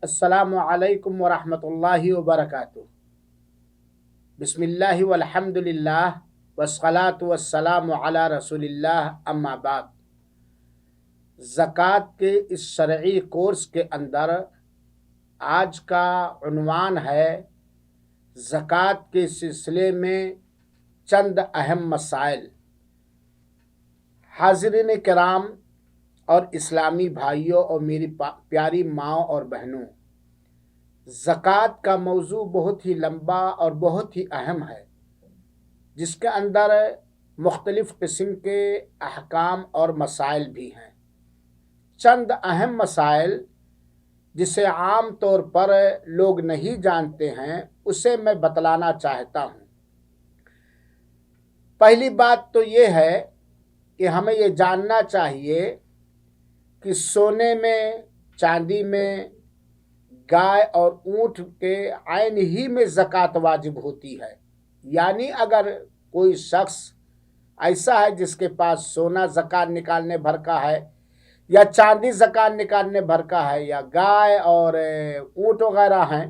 السلام علیکم ورحمۃ اللہ وبرکاتہ۔ بسم اللہ والحمد للہ والصلاة والسلام علی رسول اللہ، اما بعد۔ زکوٰۃ کے اس شرعی کورس کے اندر آج کا عنوان ہے زکوٰۃ کے سلسلے میں چند اہم مسائل۔ حاضرین کرام اور اسلامی بھائیوں اور میری پیاری ماؤں اور بہنوں، زکوٰۃ کا موضوع بہت ہی لمبا اور بہت ہی اہم ہے، جس کے اندر مختلف قسم کے احکام اور مسائل بھی ہیں۔ چند اہم مسائل جسے عام طور پر لوگ نہیں جانتے ہیں، اسے میں بتلانا چاہتا ہوں۔ پہلی بات تو یہ ہے کہ ہمیں یہ جاننا چاہیے کہ سونے میں، چاندی میں، گائے اور اونٹ کے عین ہی میں زکوٰۃ واجب ہوتی ہے۔ یعنی اگر کوئی شخص ایسا ہے جس کے پاس سونا زکوٰۃ نکالنے بھر کا ہے، یا چاندی زکوٰۃ نکالنے بھر کا ہے، یا گائے اور اونٹ وغیرہ ہیں،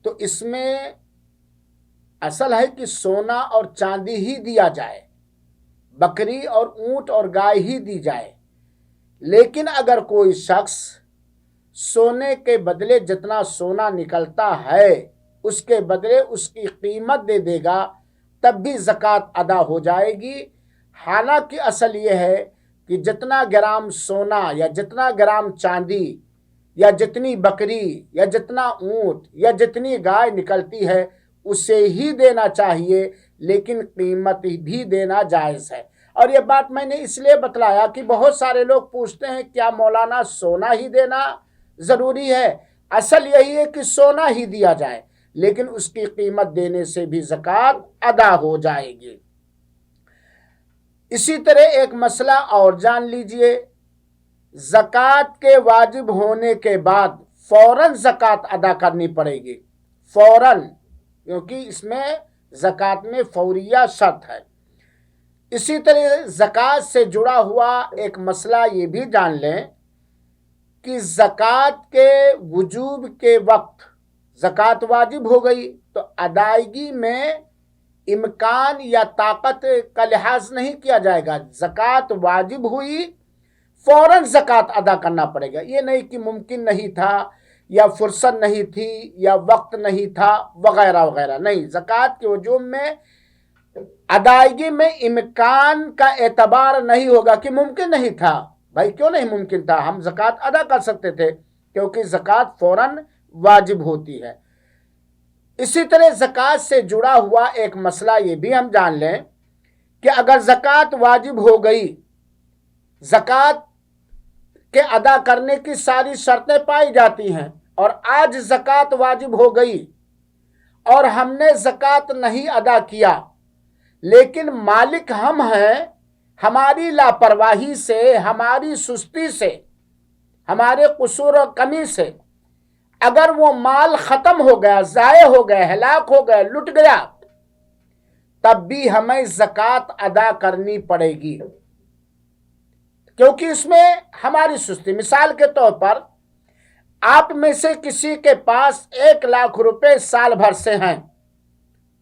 تو اس میں اصل ہے کہ سونا اور چاندی ہی دیا جائے، بکری اور اونٹ اور گائے ہی دی جائے۔ لیکن اگر کوئی شخص سونے کے بدلے جتنا سونا نکلتا ہے اس کے بدلے اس کی قیمت دے دے گا، تب بھی زکوٰۃ ادا ہو جائے گی۔ حالانکہ اصل یہ ہے کہ جتنا گرام سونا یا جتنا گرام چاندی یا جتنی بکری یا جتنا اونٹ یا جتنی گائے نکلتی ہے اسے ہی دینا چاہیے، لیکن قیمت بھی دینا جائز ہے۔ اور یہ بات میں نے اس لیے بتلایا کہ بہت سارے لوگ پوچھتے ہیں کیا مولانا سونا ہی دینا ضروری ہے؟ اصل یہی ہے کہ سونا ہی دیا جائے، لیکن اس کی قیمت دینے سے بھی زکوٰۃ ادا ہو جائے گی۔ اسی طرح ایک مسئلہ اور جان لیجئے، زکوٰۃ کے واجب ہونے کے بعد فوراً زکوٰۃ ادا کرنی پڑے گی، فوراً، کیونکہ اس میں زکوٰۃ میں فوریہ شرط ہے۔ اسی طرح زکوٰۃ سے جڑا ہوا ایک مسئلہ یہ بھی جان لیں کہ زکوٰۃ کے وجوب کے وقت زکوٰۃ واجب ہو گئی تو ادائیگی میں امکان یا طاقت کا لحاظ نہیں کیا جائے گا۔ زکوٰۃ واجب ہوئی، فوراً زکوٰۃ ادا کرنا پڑے گا۔ یہ نہیں کہ ممکن نہیں تھا یا فرصت نہیں تھی یا وقت نہیں تھا وغیرہ وغیرہ، نہیں۔ زکوٰۃ کے وجوب میں ادائیگی میں امکان کا اعتبار نہیں ہوگا کہ ممکن نہیں تھا۔ بھائی کیوں نہیں ممکن تھا؟ ہم زکوٰۃ ادا کر سکتے تھے، کیونکہ زکوٰۃ فوراً واجب ہوتی ہے۔ اسی طرح زکوٰۃ سے جڑا ہوا ایک مسئلہ یہ بھی ہم جان لیں کہ اگر زکوٰۃ واجب ہو گئی، زکوٰۃ کے ادا کرنے کی ساری شرطیں پائی جاتی ہیں، اور آج زکوٰۃ واجب ہو گئی اور ہم نے زکوٰۃ نہیں ادا کیا، لیکن مالک ہم ہیں، ہماری لاپرواہی سے، ہماری سستی سے، ہمارے قصور و کمی سے اگر وہ مال ختم ہو گیا، ضائع ہو گیا، ہلاک ہو گیا، لٹ گیا، تب بھی ہمیں زکوٰۃ ادا کرنی پڑے گی، کیونکہ اس میں ہماری سستی۔ مثال کے طور پر آپ میں سے کسی کے پاس 1,00,000 روپے سال بھر سے ہیں،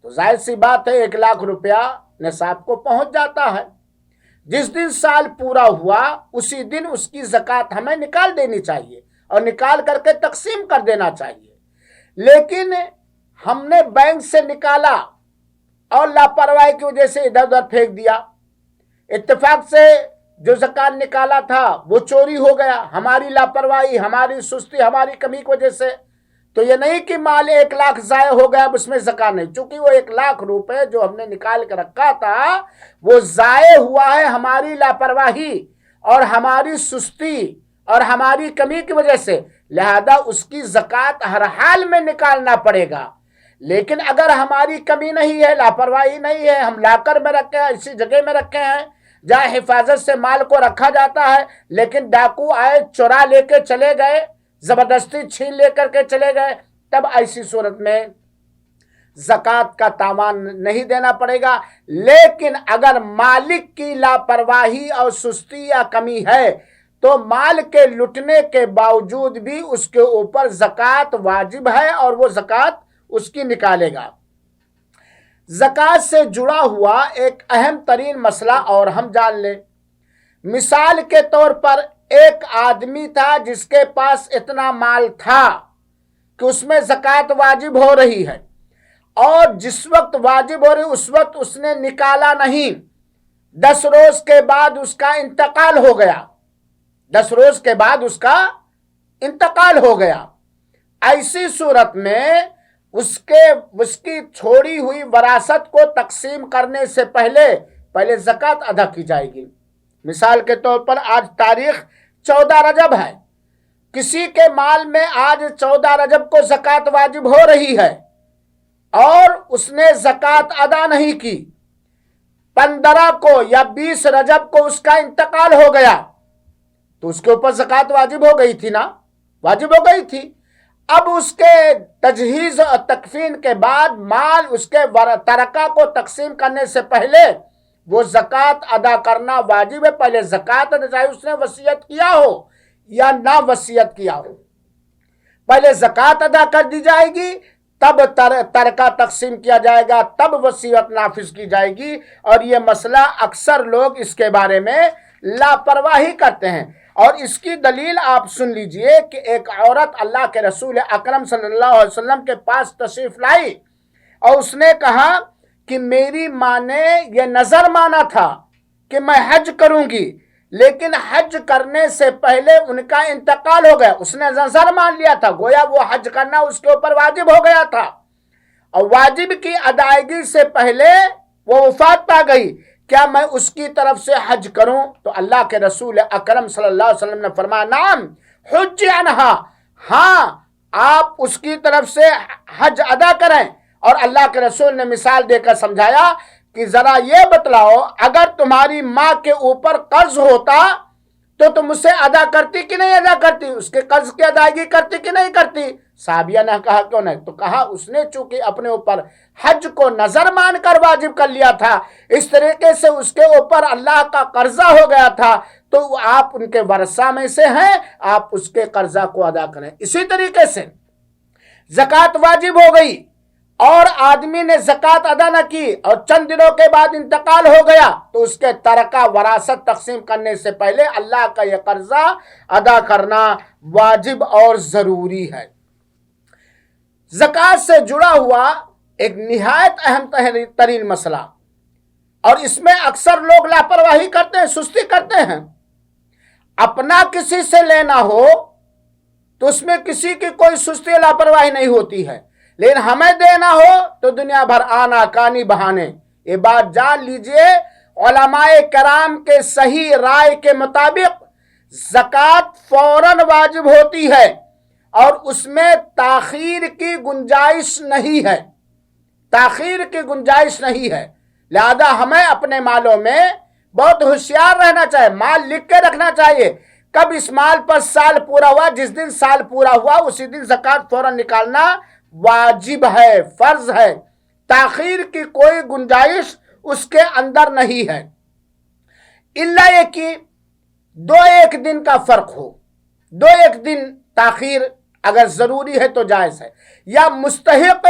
تو ظاہر سی بات ہے 1,00,000 روپیہ نصاب کو پہنچ جاتا ہے۔ جس دن سال پورا ہوا اسی دن اس کی زکوٰۃ ہمیں نکال دینی چاہیے اور نکال کر کے تقسیم کر دینا چاہیے۔ لیکن ہم نے بینک سے نکالا اور لاپرواہی کی وجہ سے ادھر ادھر پھینک دیا، اتفاق سے جو زکوٰۃ نکالا تھا وہ چوری ہو گیا، ہماری لاپرواہی، ہماری سستی، ہماری کمی کی وجہ سے۔ تو یہ نہیں کہ مال 1,00,000 ضائع ہو گیا اب اس میں زکوٰۃ نہیں، چونکہ وہ 1,00,000 روپے جو ہم نے نکال کے رکھا تھا وہ ضائع ہوا ہے ہماری لاپرواہی اور ہماری سستی اور ہماری کمی کی وجہ سے، لہذا اس کی زکوٰۃ ہر حال میں نکالنا پڑے گا۔ لیکن اگر ہماری کمی نہیں ہے، لاپرواہی نہیں ہے، ہم لاکر میں رکھے ہیں، اسی جگہ میں رکھے ہیں جہاں حفاظت سے مال کو رکھا جاتا ہے، لیکن ڈاکو آئے، چورا لے کے چلے گئے، زبردستی چھین لے کر کے چلے گئے، تب ایسی صورت میں زکوٰۃ کا تاوان نہیں دینا پڑے گا۔ لیکن اگر مالک کی لاپرواہی اور سستی یا کمی ہے تو مال کے لٹنے کے باوجود بھی اس کے اوپر زکوٰۃ واجب ہے اور وہ زکوٰۃ اس کی نکالے گا۔ زکوٰۃ سے جڑا ہوا ایک اہم ترین مسئلہ اور ہم جان لیں۔ مثال کے طور پر ایک آدمی تھا جس کے پاس اتنا مال تھا کہ اس میں زکوٰۃ واجب ہو رہی ہے، اور جس وقت واجب ہو رہی اس وقت اس نے نکالا نہیں، 10 روز کے بعد اس کا انتقال ہو گیا، 10 روز کے بعد اس کا انتقال ہو گیا۔ ایسی صورت میں اس کی چھوڑی ہوئی وراثت کو تقسیم کرنے سے پہلے زکوٰۃ ادا کی جائے گی۔ مثال کے طور پر آج تاریخ 14 رجب ہے، کسی کے مال میں آج 14 رجب کو زکوٰۃ واجب ہو رہی ہے اور اس نے زکوٰۃ ادا نہیں کی، 15 کو یا 20 رجب کو اس کا انتقال ہو گیا، تو اس کے اوپر زکوٰۃ واجب ہو گئی تھی نا، واجب ہو گئی تھی۔ اب اس کے تجہیز اور تکفین کے بعد مال اس کے ترکہ کو تقسیم کرنے سے پہلے وہ زکوٰۃ ادا کرنا واجب ہے۔ پہلے زکوٰۃ ادا، چاہے اس نے وصیت کیا ہو یا نہ وصیت کیا ہو، پہلے زکوٰۃ ادا کر دی جائے گی، تب ترکہ تقسیم کیا جائے گا، تب وصیت نافذ کی جائے گی۔ اور یہ مسئلہ اکثر لوگ اس کے بارے میں لاپرواہی کرتے ہیں، اور اس کی دلیل آپ سن لیجئے کہ ایک عورت اللہ کے رسول اکرم صلی اللہ علیہ وسلم کے پاس تشریف لائی اور اس نے کہا کہ میری ماں نے یہ نظر مانا تھا کہ میں حج کروں گی، لیکن حج کرنے سے پہلے ان کا انتقال ہو گیا۔ اس نے نظر مان لیا تھا، گویا وہ حج کرنا اس کے اوپر واجب ہو گیا تھا، اور واجب کی ادائیگی سے پہلے وہ وفات پا گئی، کیا میں اس کی طرف سے حج کروں؟ تو اللہ کے رسول اکرم صلی اللہ علیہ وسلم نے فرمایا نعم حج عنہا، ہاں آپ اس کی طرف سے حج ادا کریں۔ اور اللہ کے رسول نے مثال دے کر سمجھایا کہ ذرا یہ بتلاؤ، اگر تمہاری ماں کے اوپر قرض ہوتا تو تم اسے ادا کرتی کہ نہیں ادا کرتی، اس کے قرض کی ادائیگی کرتی کہ نہیں کرتی؟ صحابیہ نے کہا کیوں نہیں؟ تو کہا اس نے چونکہ اپنے اوپر حج کو نظر مان کر واجب کر لیا تھا، اس طریقے سے اس کے اوپر اللہ کا قرضہ ہو گیا تھا، تو آپ ان کے ورثہ میں سے ہیں، آپ اس کے قرضہ کو ادا کریں۔ اسی طریقے سے زکوٰۃ واجب ہو گئی اور آدمی نے زکوٰۃ ادا نہ کی اور چند دنوں کے بعد انتقال ہو گیا، تو اس کے ترکہ وراثت تقسیم کرنے سے پہلے اللہ کا یہ قرضہ ادا کرنا واجب اور ضروری ہے۔ زکوٰۃ سے جڑا ہوا ایک نہایت اہم ترین مسئلہ، اور اس میں اکثر لوگ لاپرواہی کرتے ہیں، سستی کرتے ہیں۔ اپنا کسی سے لینا ہو تو اس میں کسی کی کوئی سستی لاپرواہی نہیں ہوتی ہے، لیکن ہمیں دینا ہو تو دنیا بھر آنا کانی بہانے۔ یہ بات جان لیجئے، علماء کرام کے صحیح رائے کے مطابق زکوٰۃ فوراً واجب ہوتی ہے اور اس میں تاخیر کی گنجائش نہیں ہے، تاخیر کی گنجائش نہیں ہے۔ لہذا ہمیں اپنے مالوں میں بہت ہوشیار رہنا چاہیے، مال لکھ کے رکھنا چاہیے، کب اس مال پر سال پورا ہوا، جس دن سال پورا ہوا اسی دن زکوٰۃ فوراً نکالنا واجب ہے، فرض ہے، تاخیر کی کوئی گنجائش اس کے اندر نہیں ہے، الا یہ کہ 2-1 دن کا فرق ہو، 2-1 دن تاخیر اگر ضروری ہے تو جائز ہے، یا مستحق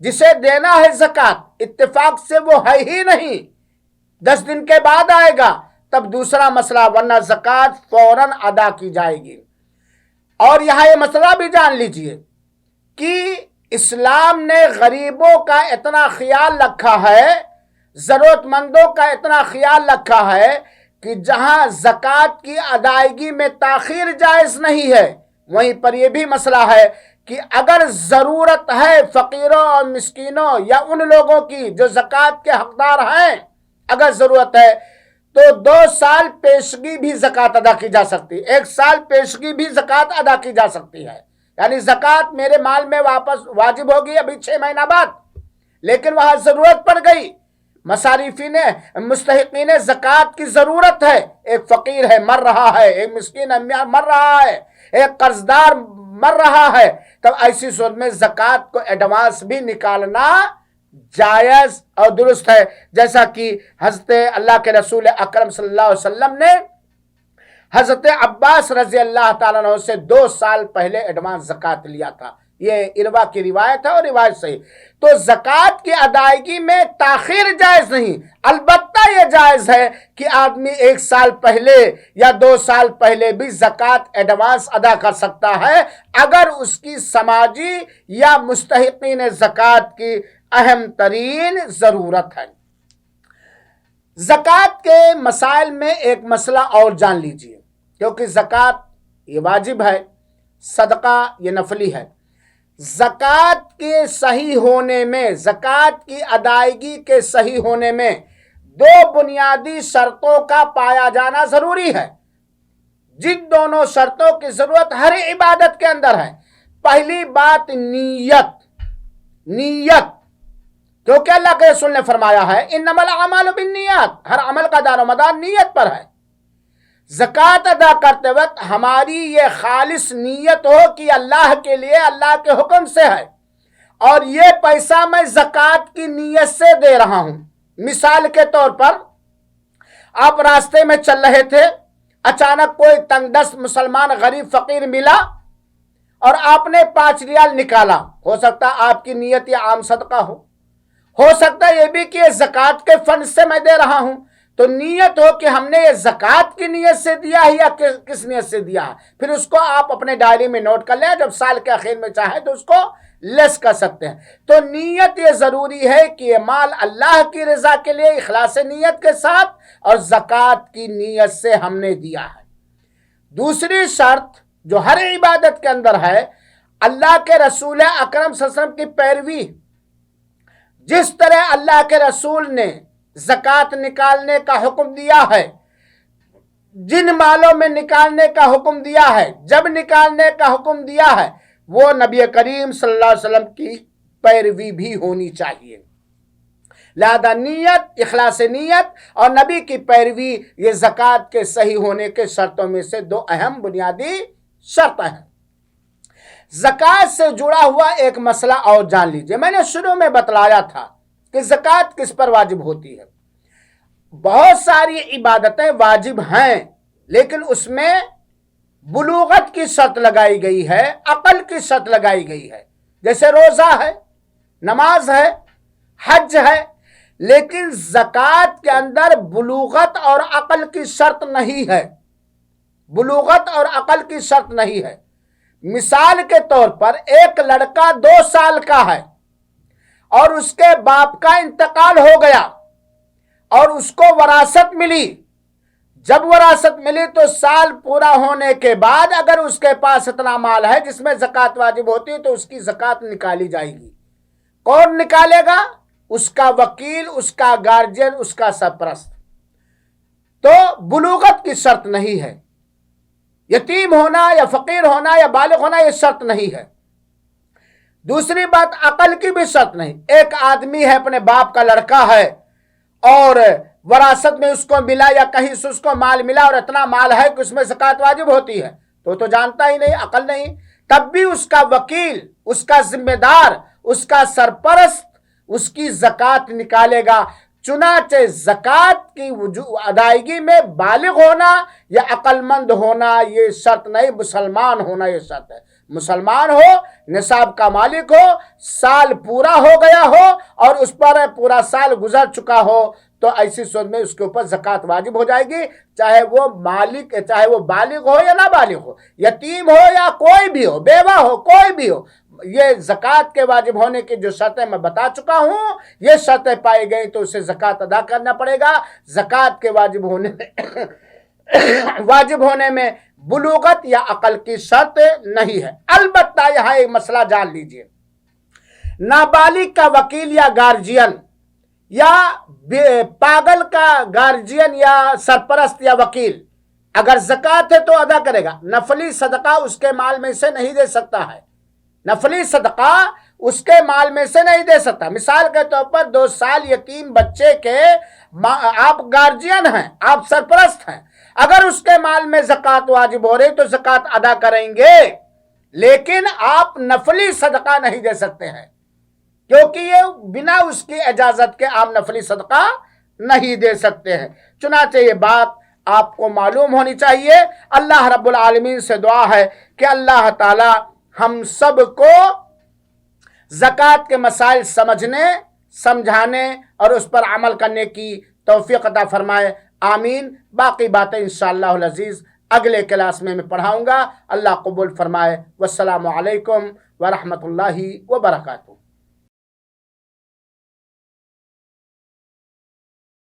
جسے دینا ہے زکوٰۃ اتفاق سے وہ ہے ہی نہیں، 10 دن کے بعد آئے گا تب دوسرا مسئلہ، ورنہ زکوٰۃ فوراً ادا کی جائے گی۔ اور یہاں یہ مسئلہ بھی جان لیجئے کہ اسلام نے غریبوں کا اتنا خیال رکھا ہے، ضرورت مندوں کا اتنا خیال رکھا ہے کہ جہاں زکوٰۃ کی ادائیگی میں تاخیر جائز نہیں ہے، وہیں پر یہ بھی مسئلہ ہے کہ اگر ضرورت ہے فقیروں اور مسکینوں یا ان لوگوں کی جو زکوٰۃ کے حقدار ہیں، اگر ضرورت ہے تو 2 سال پیشگی بھی زکوٰۃ ادا کی جا سکتی ہے، 1 سال پیشگی بھی زکوٰۃ ادا کی جا سکتی ہے۔ یعنی زکوٰۃ میرے مال میں واپس واجب ہوگی ابھی 6 مہینہ بعد، لیکن وہاں ضرورت پڑ گئی، مصارفین مستحقین زکوٰۃ کی ضرورت ہے، ایک فقیر ہے مر رہا ہے، ایک مسکین مر رہا ہے، ایک قرضدار مر رہا ہے، تب ایسی صورت میں زکوٰۃ کو ایڈوانس بھی نکالنا جائز اور درست ہے، جیسا کہ حضرت اللہ کے رسول اکرم صلی اللہ علیہ وسلم نے حضرت عباس رضی اللہ تعالیٰ عنہ سے 2 سال پہلے ایڈوانس زکات لیا تھا. یہ اروا کی روایت ہے اور روایت صحیح. تو زکات کی ادائیگی میں تاخیر جائز نہیں، البتہ یہ جائز ہے کہ آدمی 1 سال پہلے یا 2 سال پہلے بھی زکات ایڈوانس ادا کر سکتا ہے اگر اس کی سماجی یا مستحقین زکات کی اہم ترین ضرورت ہے. زکات کے مسائل میں ایک مسئلہ اور جان لیجئے، کیونکہ زکات یہ واجب ہے، صدقہ یہ نفلی ہے. زکات کے صحیح ہونے میں، زکات کی ادائیگی کے صحیح ہونے میں 2 بنیادی شرطوں کا پایا جانا ضروری ہے، جن دونوں شرطوں کی ضرورت ہر عبادت کے اندر ہے. پہلی بات نیت. کیونکہ اللہ کے رسول نے فرمایا ہے انما الاعمال بالنیات، ہر عمل کا دار و مدار نیت پر ہے. زکات ادا کرتے وقت ہماری یہ خالص نیت ہو کہ اللہ کے لیے، اللہ کے حکم سے ہے، اور یہ پیسہ میں زکات کی نیت سے دے رہا ہوں. مثال کے طور پر آپ راستے میں چل رہے تھے، اچانک کوئی تنگ دست مسلمان غریب فقیر ملا اور آپ نے 5 ریال نکالا. ہو سکتا آپ کی نیت یہ عام صدقہ ہو سکتا ہے یہ بھی کہ یہ زکات کے فنڈ سے میں دے رہا ہوں. تو نیت ہو کہ ہم نے یہ زکات کی نیت سے دیا ہے یا کس نیت سے دیا ہے، پھر اس کو آپ اپنے ڈائری میں نوٹ کر لیں، جب سال کے آخر میں چاہیں تو اس کو لیس کر سکتے ہیں. تو نیت یہ ضروری ہے کہ یہ مال اللہ کی رضا کے لیے اخلاص نیت کے ساتھ اور زکات کی نیت سے ہم نے دیا ہے. دوسری شرط جو ہر عبادت کے اندر ہے، اللہ کے رسول اکرم صلی اللہ علیہ وسلم کی پیروی. جس طرح اللہ کے رسول نے زکات نکالنے کا حکم دیا ہے، جن مالوں میں نکالنے کا حکم دیا ہے، جب نکالنے کا حکم دیا ہے، وہ نبی کریم صلی اللہ علیہ وسلم کی پیروی بھی ہونی چاہیے. لہذا نیت، اخلاص نیت اور نبی کی پیروی یہ زکات کے صحیح ہونے کے شرطوں میں سے 2 اہم بنیادی شرط ہیں. زکات سے جڑا ہوا ایک مسئلہ اور جان لیجئے. میں نے شروع میں بتلایا تھا کہ زکات کس پر واجب ہوتی ہے. بہت ساری عبادتیں واجب ہیں، لیکن اس میں بلوغت کی شرط لگائی گئی ہے، عقل کی شرط لگائی گئی ہے. جیسے روزہ ہے، نماز ہے، حج ہے. لیکن زکات کے اندر بلوغت اور عقل کی شرط نہیں ہے. بلوغت اور عقل کی شرط نہیں ہے. مثال کے طور پر ایک لڑکا 2 سال کا ہے اور اس کے باپ کا انتقال ہو گیا اور اس کو وراثت ملی. جب وراثت ملی تو سال پورا ہونے کے بعد اگر اس کے پاس اتنا مال ہے جس میں زکات واجب ہوتی ہے تو اس کی زکات نکالی جائے گی. کون نکالے گا؟ اس کا وکیل، اس کا گارجین، اس کا سرپرست. تو بلوغت کی شرط نہیں ہے. یتیم ہونا یا فقیر ہونا یا بالغ ہونا یہ شرط نہیں ہے. دوسری بات، عقل کی بھی شرط نہیں. ایک آدمی ہے، اپنے باپ کا لڑکا ہے اور وراثت میں اس کو ملا یا کہیں سے اس کو مال ملا اور اتنا مال ہے کہ اس میں زکات واجب ہوتی ہے، تو جانتا ہی نہیں، عقل نہیں. تب بھی اس کا وکیل، اس کا ذمہ دار، اس کا سرپرست اس کی زکات نکالے گا. چنانچہ زکات کی ادائیگی میں بالغ ہونا یا عقل مند ہونا یہ شرط نہیں، مسلمان ہونا یہ شرط ہے. مسلمان ہو، نصاب کا مالک ہو، سال پورا ہو گیا ہو اور اس پر پورا سال گزر چکا ہو تو ایسی صورت میں اس کے اوپر زکات واجب ہو جائے گی، چاہے وہ مالک، چاہے وہ بالغ ہو یا نابالغ ہو، یتیم ہو یا کوئی بھی ہو، بیوہ ہو، کوئی بھی ہو. یہ زکات کے واجب ہونے کی جو شرطیں میں بتا چکا ہوں، یہ شرطیں پائی گئی تو اسے زکات ادا کرنا پڑے گا. زکات کے واجب ہونے میں بلوغت یا عقل کی شرط نہیں ہے. البتہ یہاں ایک مسئلہ جان لیجئے. نابالغ کا وکیل یا گارجین یا پاگل کا گارجین یا سرپرست یا وکیل اگر زکات ہے تو ادا کرے گا. نفلی صدقہ اس کے مال میں سے نہیں دے سکتا ہے. نفلی صدقہ اس کے مال میں سے نہیں دے سکتا. مثال کے طور پر 2 سال یتیم بچے کے آپ گارجین ہیں، آپ سرپرست ہیں، اگر اس کے مال میں زکات واجب ہو رہی تو زکات ادا کریں گے، لیکن آپ نفلی صدقہ نہیں دے سکتے ہیں کیونکہ یہ بنا اس کی اجازت کے آپ نفلی صدقہ نہیں دے سکتے ہیں. چنانچہ یہ بات آپ کو معلوم ہونی چاہیے۔ اللہ رب العالمین سے دعا ہے کہ اللہ تعالی ہم سب کو زکوٰۃ کے مسائل سمجھنے، سمجھانے اور اس پر عمل کرنے کی توفیق عطا فرمائے، آمین۔ باقی باتیں انشاءاللہ العزیز اگلے کلاس میں پڑھاؤں گا۔ اللہ قبول فرمائے۔ والسلام علیکم ورحمۃ اللہ وبرکاتہ۔